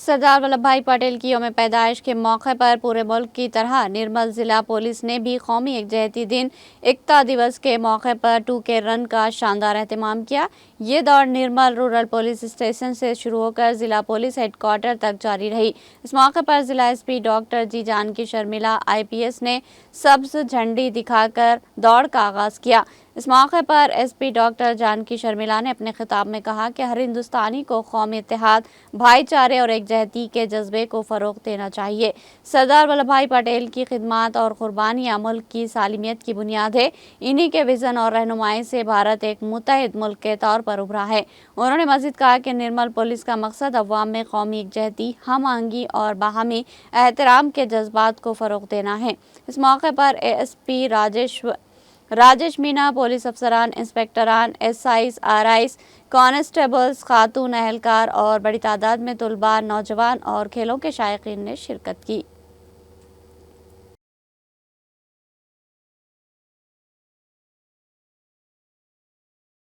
سردار ولبھ بھائی پٹیل کی یوم پیدائش کے موقع پر پورے ملک کی طرح نرمل ضلع پولیس نے بھی قومی یکجہتی دن ایکتا دیوس کے موقع پر 2K رن کا شاندار اہتمام کیا۔ یہ دوڑ نرمل رورل پولیس اسٹیشن سے شروع ہو کر ضلع پولیس ہیڈ کوارٹر تک جاری رہی۔ اس موقع پر ضلع ایس پی ڈاکٹر جی جانکی شرمیلا IPS نے سبز جھنڈی دکھا کر دوڑ کا آغاز کیا۔ اس موقع پر S P doctor Janki Sharmila نے اپنے خطاب میں کہا کہ ہر ہندوستانی کو قومی اتحاد، بھائی چارے اور یکجہتی کے جذبے کو فروغ دینا چاہیے۔ سردار ولبھ بھائی پٹیل کی خدمات اور قربانیاں ملک کی سالمیت کی بنیاد ہے۔ انہی کے وژن اور رہنمائی سے بھارت ایک متحد ملک کے طور پر ابھرا ہے۔ انہوں نے مزید کہا کہ نرمل پولیس کا مقصد عوام میں قومی یکجہتی، ہم آہنگی اور باہمی احترام کے جذبات کو فروغ دینا ہے۔ اس موقع پر ASP راجیش مینا، پولیس افسران، انسپکٹران، SIs، RIs، کانسٹیبلز، خاتون اہلکار اور بڑی تعداد میں طلباء، نوجوان اور کھیلوں کے شائقین نے شرکت کی۔